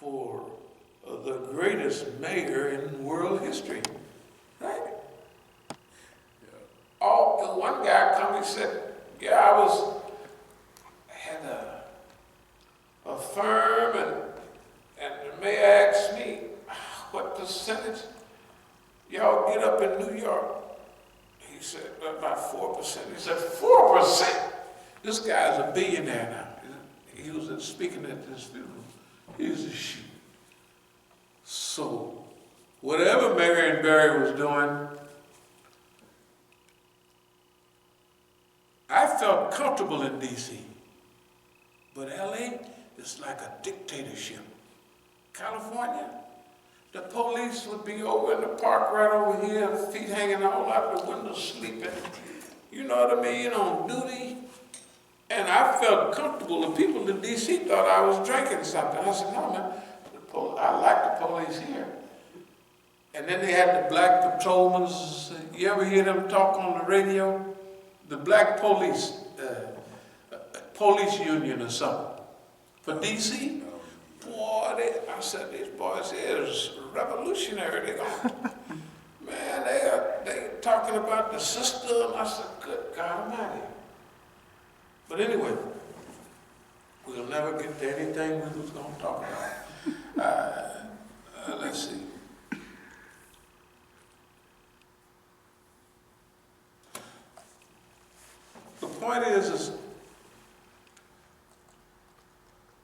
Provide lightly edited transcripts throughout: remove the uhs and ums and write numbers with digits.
for the greatest mayor in world history, right? One guy come, he said, yeah, I had a firm, and the mayor asked me, what percentage y'all get up in New York? He said, about 4%. He said, 4%? This guy's a billionaire now. He was speaking at this funeral. He was a shoot. So, whatever Marion Barry was doing, I felt comfortable in D.C. But L.A. is like a dictatorship. California, the police would be over in the park right over here, feet hanging all out the window, sleeping. You know what I mean? On duty. And I felt comfortable. The people in D.C. thought I was drinking something. I said, no, man, I like the police here. And then they had the black patrolmen. You ever hear them talk on the radio? The black police union or something. For D.C., boy, I said, these boys here is revolutionary. Man, they talking about the system. I said, good God Almighty. But anyway, we'll never get to anything we was going to talk about. Let's see. The point is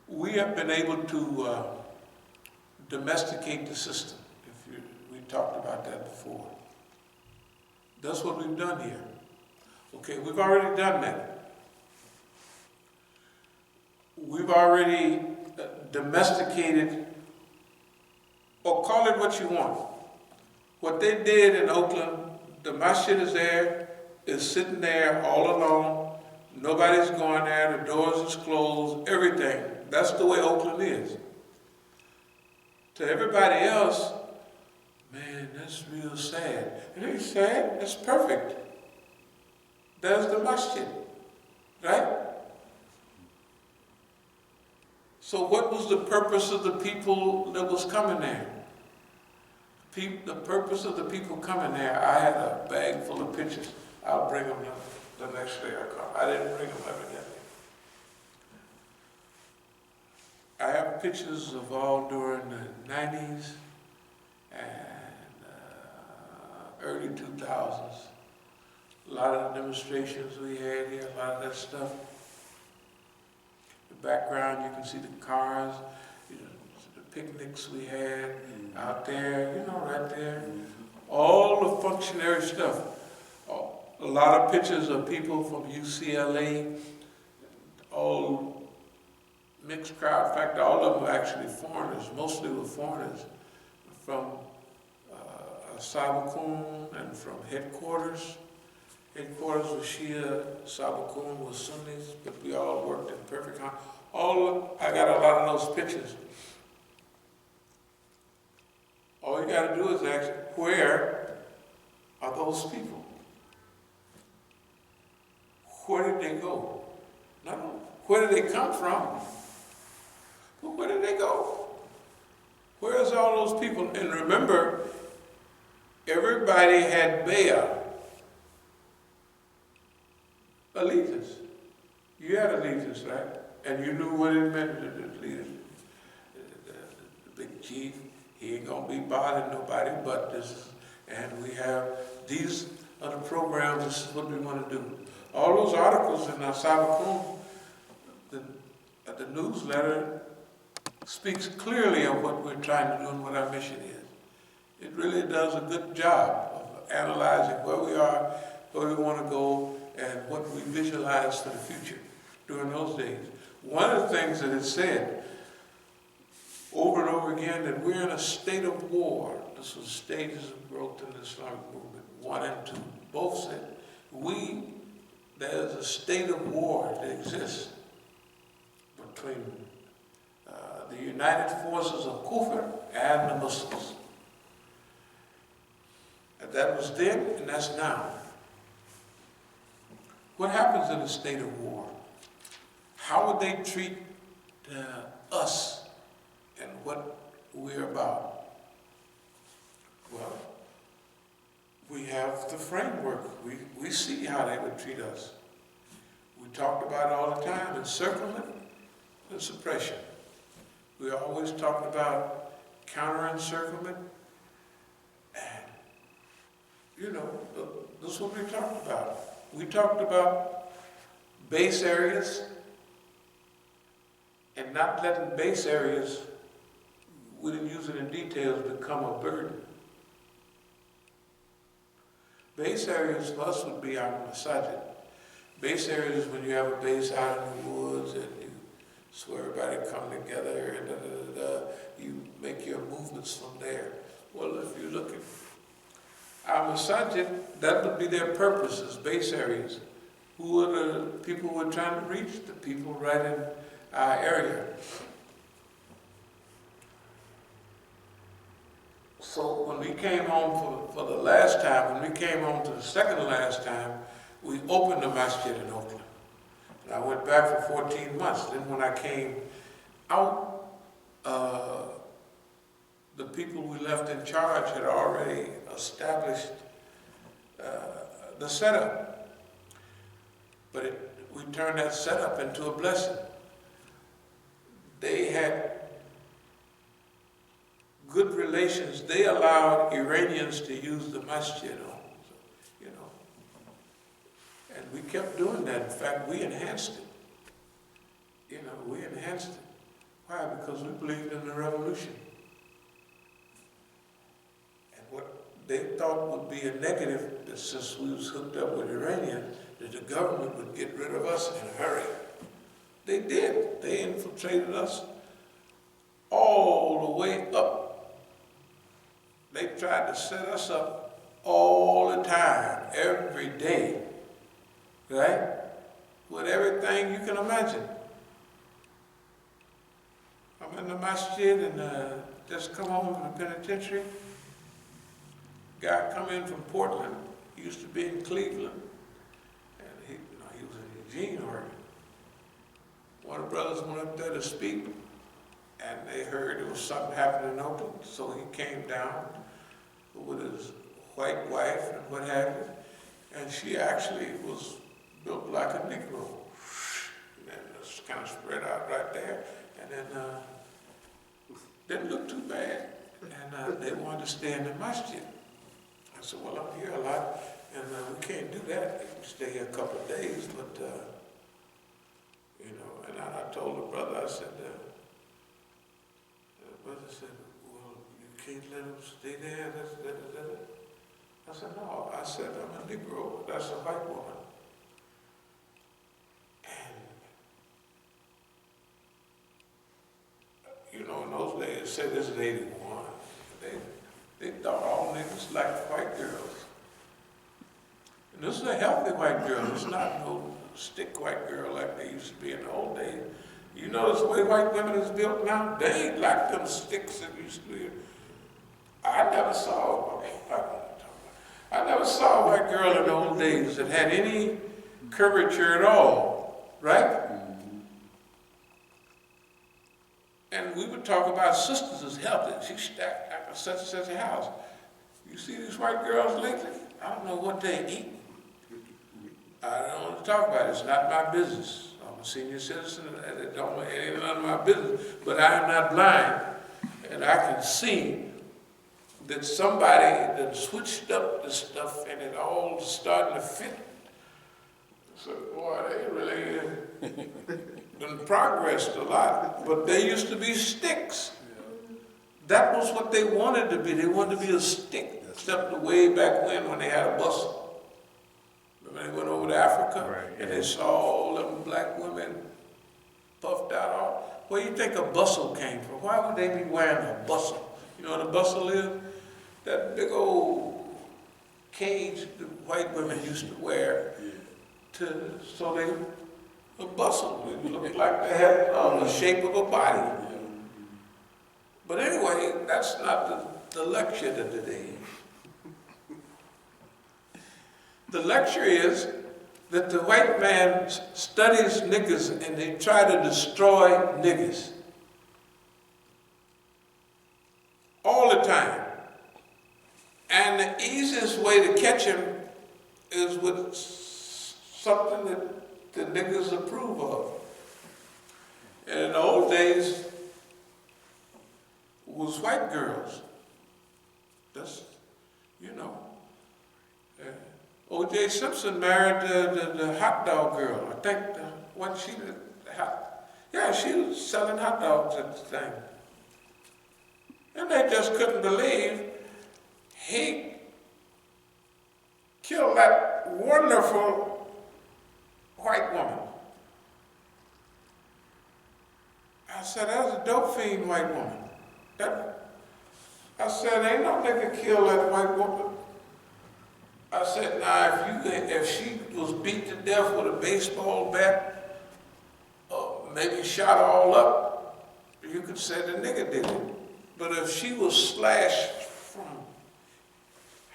we have been able to domesticate the system. We talked about that before. That's what we've done here. Okay, we've already done that. We've already domesticated, or call it what you want. What they did in Oakland, the Masjid is there, is sitting there all alone. Nobody's going there, the doors is closed, everything. That's the way Oakland is. To everybody else, man, that's real sad. It ain't sad, it's perfect. There's the Masjid, right? So what was the purpose of the people that was coming there? The purpose of the people coming there, I had a bag full of pictures. I'll bring them the next day I come. I didn't bring them evidently. I have pictures of all during the 90s and early 2000s. A lot of the demonstrations we had here, a lot of that stuff. The background, you can see the cars, the picnics we had out there, right there. All the functionary stuff. A lot of pictures of people from UCLA, all mixed crowd. In fact, all of them were actually foreigners. Mostly were foreigners from As-Sabiqun and from headquarters. Headquarters was Shia, As-Sabiqun was Sunnis, but we all worked in perfect harmony. I got a lot of those pictures. All you got to do is ask, where are those people? Where did they go? No, where did they come from? But where did they go? Where's all those people? And remember, everybody had Bayah. Allegiance. You had allegiance, right? And you knew what it meant to the leader. The big chief, he ain't gonna be bothering nobody but this. And we have these are the programs, this is what we want to do. All those articles in As-Sabiqun, the newsletter speaks clearly of what we're trying to do and what our mission is. It really does a good job of analyzing where we are, where we want to go, and what we visualize for the future during those days. One of the things that it said over and over again, that we're in a state of war. This was stages of growth in the Islamic movement, 1 and 2. Both said, there's a state of war that exists between the united forces of Kufr and the Muslims. And that was then, and that's now. What happens in a state of war? How would they treat us? And what we're about? Well, we have the framework. We see how they would treat us. We talked about it all the time, encirclement and suppression. We always talked about counter-encirclement, and, you know, this is what we talked about. We talked about base areas and not letting base areas, we didn't use it in details, become a burden. Base areas for us would be our Masjid. Base areas is when you have a base out in the woods and you swear everybody come together and you make your movements from there. Well, if you look at our Masjid, that would be their purposes, base areas. Who are the people we're trying to reach? The people right in our area. So when we came home for the last time, when we came home to the second to last time, we opened the Masjid in Oakland. And I went back for 14 months. Then when I came out, the people we left in charge had already established the setup. But we turned that setup into a blessing. They had good relations. They allowed Iranians to use the masjid on, you know. And we kept doing that. In fact, we enhanced it. You know, we enhanced it. Why? Because we believed in the revolution. And what they thought would be a negative, that since we was hooked up with Iranians, that the government would get rid of us in a hurry. They did. They infiltrated us all the way up. They tried to set us up all the time, every day, right? With everything you can imagine. I'm in the masjid and just come home from the penitentiary. Guy come in from Portland. He used to be in Cleveland. And he was in Eugene, Oregon. One of the brothers went up there to speak, and they heard there was something happening in Oakland, so he came down with his white wife and what have you, and she actually was built like a Negro. And it's kind of spread out right there, and then didn't look too bad, and they wanted to stay in the masjid. I said, well, I'm here a lot, and we can't do that. We can stay here a couple of days, but, you know, and I told the brother, I said, the brother said, well, you can't let him stay there. I said, no. I said, I'm a Negro. That's a white woman. And, you know, in those days, say this is 81, they thought all niggas liked white girls. And this is a healthy white girl. It's not no stick white girl like they used to be in the old days. You notice the way white women is built now? They ain't like them sticks that used to be. I never saw a white girl in the old days that had any curvature at all, right? Mm-hmm. And we would talk about sisters as healthy. She stacked like a such and such a house. You see these white girls lately? I don't know what they eat. I don't want to talk about it. It's not my business. I'm a senior citizen. It ain't none of my business. But I am not blind. And I can see that somebody that switched up the stuff and it all starting to fit. So, boy, they really done progressed a lot. But they used to be sticks. That was what they wanted to be. They wanted to be a stick, except the way back when they had a bustle. Remember they went over to Africa, right, and they saw all them black women puffed out all. Where do you think a bustle came from? Why would they be wearing a bustle? You know what a bustle is? That big old cage the white women used to wear so they a bustle. It looked like they had the shape of a body. But anyway, that's not the lecture of the day. The lecture is that the white man studies niggas and they try to destroy niggas. way to catch him is with something that the niggas approve of. And in the old days, was white girls. That's, you know. O.J. Simpson married the hot dog girl. I think she was selling hot dogs at the thing. And they just couldn't believe he killed that wonderful white woman. I said, that was a dope fiend white woman. I said, ain't no nigga kill that white woman. I said, now if she was beat to death with a baseball bat, or maybe shot all up, you could say the nigga did it. But if she was slashed from,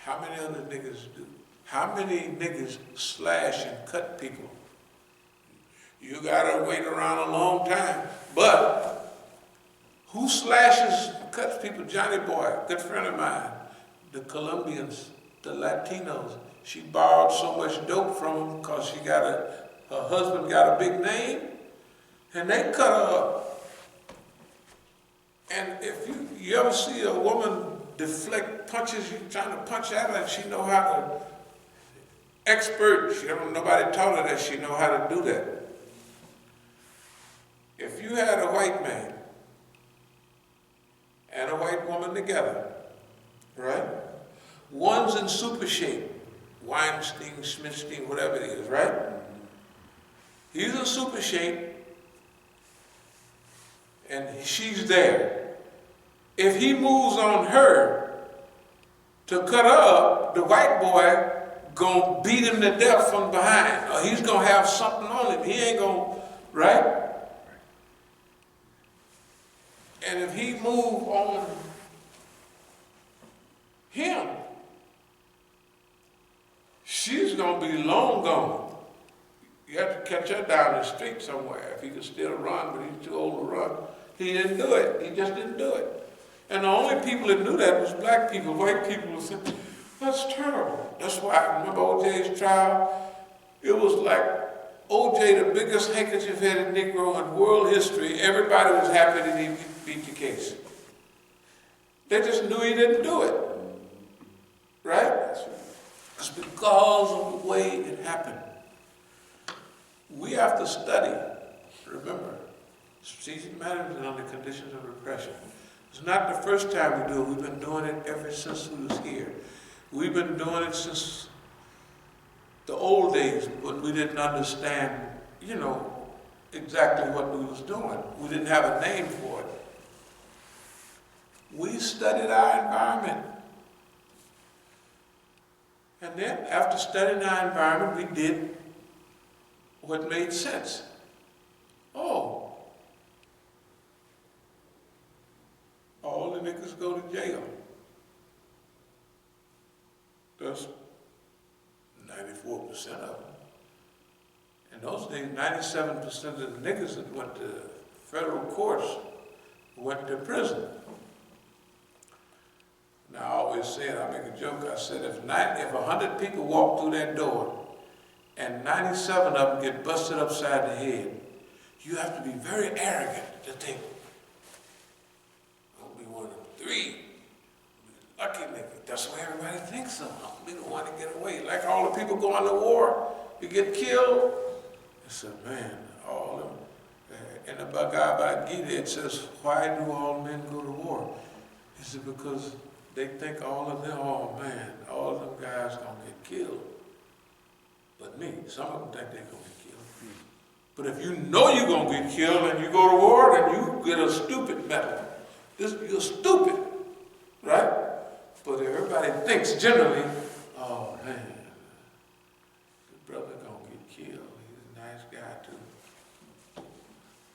how many other niggas do? How many niggas slash and cut people? You gotta wait around a long time. But who slashes and cuts people? Johnny Boy, good friend of mine. The Colombians, the Latinos. She borrowed so much dope from them because her husband got a big name, and they cut her up. And if you ever see a woman deflect punches, you're trying to punch at her, and she know how to, nobody taught her that she know how to do that. If you had a white man and a white woman together, right? One's in super shape, Weinstein, Schmidstein, whatever it is, right? He's in super shape, and she's there. If he moves on her to cut her up, the white boy gonna beat him to death from behind, or he's gonna have something on him. He ain't gonna, right? And if he move on him, she's gonna be long gone. You have to catch her down the street somewhere if he could still run, but he's too old to run. He didn't do it. He just didn't do it. And the only people that knew that was black people. White people would say, that's terrible. That's why I remember O.J.'s trial. It was like O.J., the biggest handkerchief-headed Negro in world history. Everybody was happy that he beat the case. They just knew he didn't do it. Right? It's because of the way it happened. We have to study. Remember, strategic management under conditions of repression. It's not the first time we do it. We've been doing it ever since we was here. We've been doing it since the old days when we didn't understand, exactly what we was doing. We didn't have a name for it. We studied our environment. And then after studying our environment, we did what made sense. Oh, all the niggas go to jail. That's 94% of them. In those days, 97% of the niggas that went to federal courts went to prison. Now, I always say it, I make a joke, I said, if 100 people walk through that door and 97 of them get busted upside the head, you have to be very arrogant to think, I'll be one of the 3. Lucky nigga. That's why everybody thinks so. I'll be the one to get away. Like all the people going to war, you get killed. I said, man, all of them. In the Bhagavad Gita, it says, why do all men go to war? He said, because they think all of them, oh man, all of them guys gonna get killed. But me, some of them think they're gonna get killed. But if you know you're gonna get killed and you go to war, then you get a stupid medal. You're stupid, right? But everybody thinks generally, oh man, the brother gonna get killed. He's a nice guy too.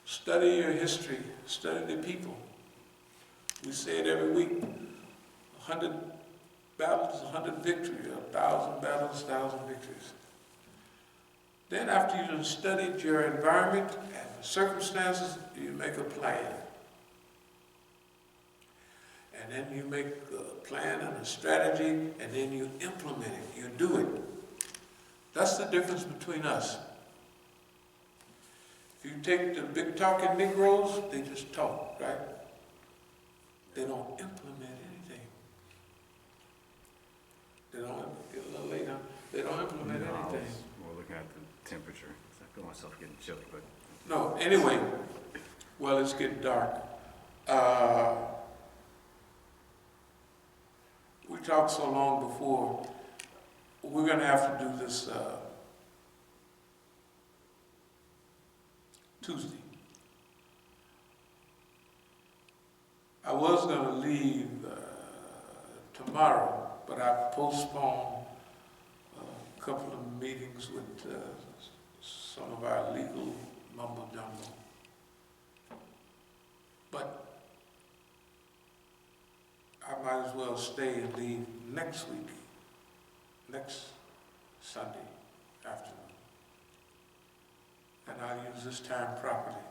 Study your history, study the people. We say it every week. 100 battles, 100 victories, 1,000 battles, 1,000 victories. Then after you've studied your environment and the circumstances, you make a plan. and then you make a plan and a strategy, and then you implement it, you do it. That's the difference between us. If you take the big talking Negroes, they just talk, right? They don't implement anything. They don't, get a little later, they don't implement anything. We're looking at the temperature. I feel myself getting chilly, but. No, anyway, well, it's getting dark. We talked so long before, we're gonna have to do this Tuesday. I was gonna leave tomorrow, but I postponed a couple of meetings with some of our legal mumbo jumbo. But I might as well stay and leave next week, next Sunday afternoon. And I'll use this time properly.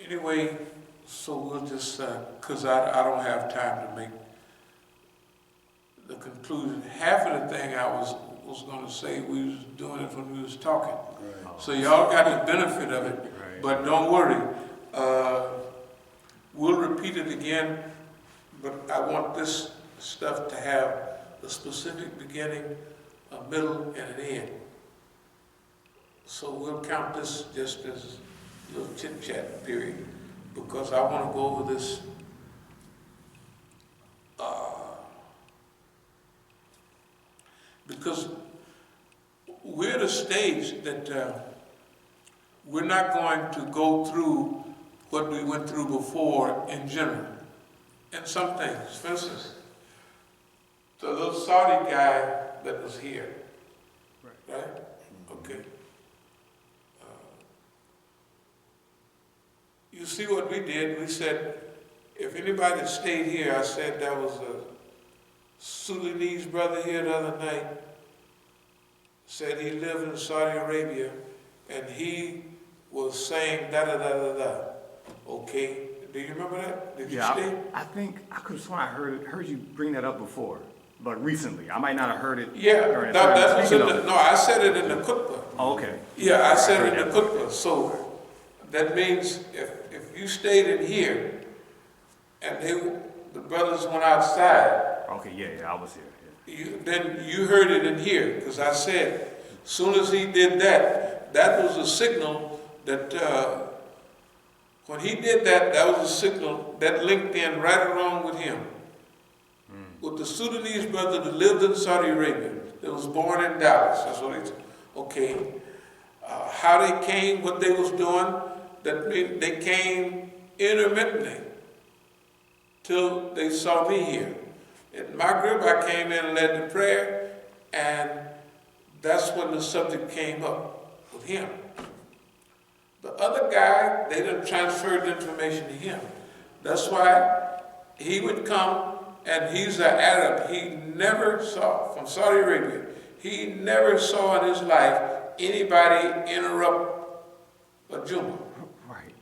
Anyway, so we'll just, because I don't have time to make the conclusion. Half of the thing I was going to say, we was doing it when we was talking. Right. So y'all got the benefit of it, right. But don't worry. We'll repeat it again, but I want this stuff to have a specific beginning, a middle, and an end. So we'll count this just as a little chit-chat period, because I want to go over this because we're at a stage that we're not going to go through what we went through before in general. And some things, for instance, the little Saudi guy that was here, right? Okay. You see what we did? We said, if anybody stayed here, I said there was a Sudanese brother here the other night, said he lived in Saudi Arabia, and he was saying da-da-da-da-da. Okay, do you remember that? Did you stay? I think, I could have sworn I heard you bring that up before, but recently. I might not have heard it. Yeah, that's no, I said it in the khutbah. Oh, okay. Yeah, I said it in the khutbah. So that means if you stayed in here, and the brothers went outside. Okay, yeah, I was here. Then you heard it in here, because I said, as soon as he did that, that was a signal that, when he did that, that was a signal that linked in right along with him. With the Sudanese brother that lived in Saudi Arabia, that was born in Dallas, that's what he said. Okay, how they came, what they was doing, that means they came intermittently till they saw me here. At Maghrib, I came in and led the prayer, and that's when the subject came up with him. The other guy, they done transferred the information to him. That's why he would come, and he's an Arab. He never saw, from Saudi Arabia, he never saw in his life anybody interrupt a Jummah. Right.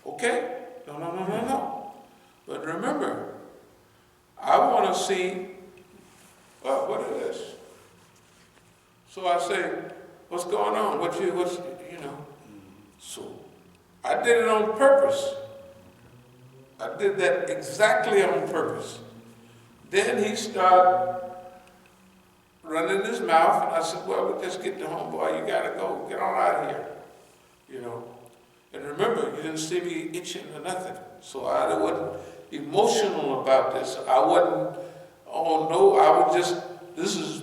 Okay? No. But remember, I want to see, what is this? So I say, what's going on? What's you know? So I did it on purpose. I did that exactly on purpose. Then he started running his mouth, and I said, well, we'll just get the homeboy. You got to go. Get on out of here. You know? And remember, you didn't see me itching or nothing. So I wasn't emotional about this. I wasn't, oh no, I was just, this is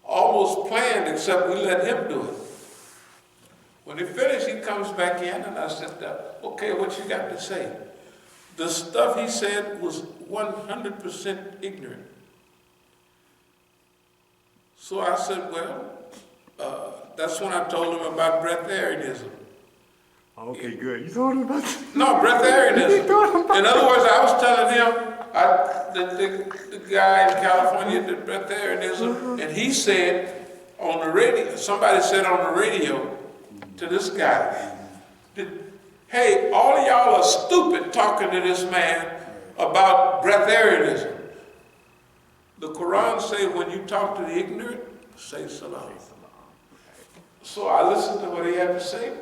almost planned, except we let him do it. When he finished, he comes back in, and I said, okay, what you got to say? The stuff he said was 100% ignorant. So I said, well, that's when I told him about breatharianism. Okay, good. You told him about that? No, breatharianism. In other words, I was telling him, the guy in California did breatharianism, and he said on the radio, somebody said on the radio to this guy, Hey, all of y'all are stupid talking to this man about breatharianism. The Quran says when you talk to the ignorant, say salam. So I listened to what he had to say.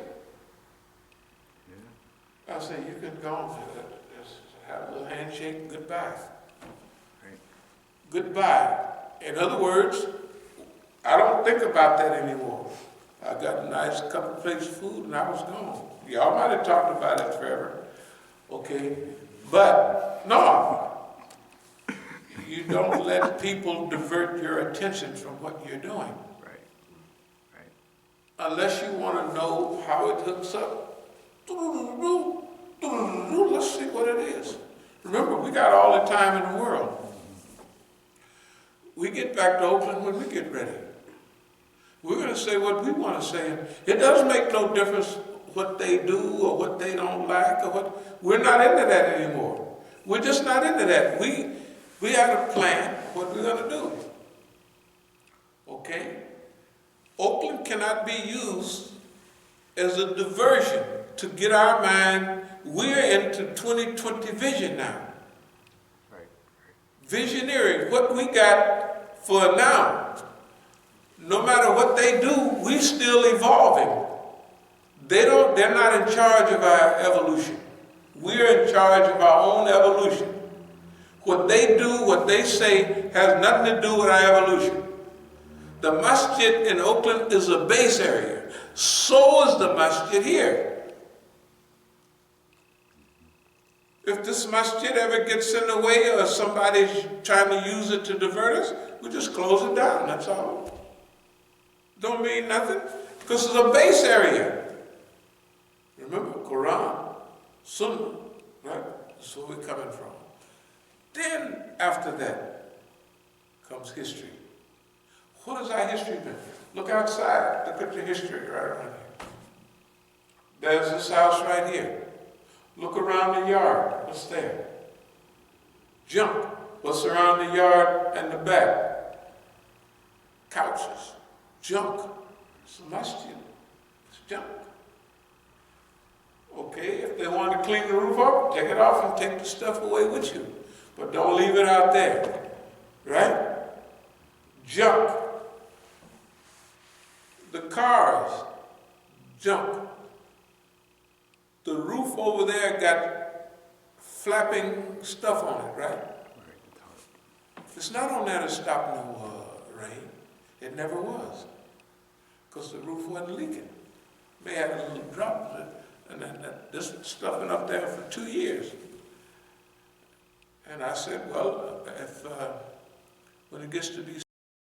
I said, you can go on. Just have a little handshake, goodbye. Goodbye. In other words, I don't think about that anymore. I got a nice couple plates of food and I was gone. Y'all might have talked about it forever. Okay? But, no. You don't let people divert your attention from what you're doing. Right. Right. Unless you want to know how it hooks up. Let's see what it is. Remember, we got all the time in the world. We get back to Oakland when we get ready. We're going to say what we want to say. It doesn't make no difference what they do or what they don't like or what. We're not into that anymore. We're just not into that. We have a plan what we're going to do. Okay? Oakland cannot be used as a diversion to get our mind. We're into 2020 vision now. Right. Visionary, what we got for now. No matter what they do, we still evolving. They're not in charge of our evolution. We're in charge of our own evolution. What they do, what they say, has nothing to do with our evolution. The masjid in Oakland is a base area. So is the masjid here. If this masjid ever gets in the way or somebody's trying to use it to divert us, we just close it down, that's all. Don't mean nothing, because it's a base area. Remember, Quran, Sunnah, right? That's where we're coming from. Then, after that, comes history. What has our history been? Look outside. Look at the history right around here. There's this house right here. Look around the yard. What's there? Junk. What's around the yard and the back? Couches. Junk. It's a masjid. It's junk. Okay, if they want to clean the roof up, take it off and take the stuff away with you. But don't leave it out there. Right? Junk. The cars. Junk. The roof over there got flapping stuff on it, right? It's not on there to stop no rain. It never was. Because the roof wasn't leaking. They had a little drop of it, and this stuff been up there for 2 years. And I said, well, if when it gets to be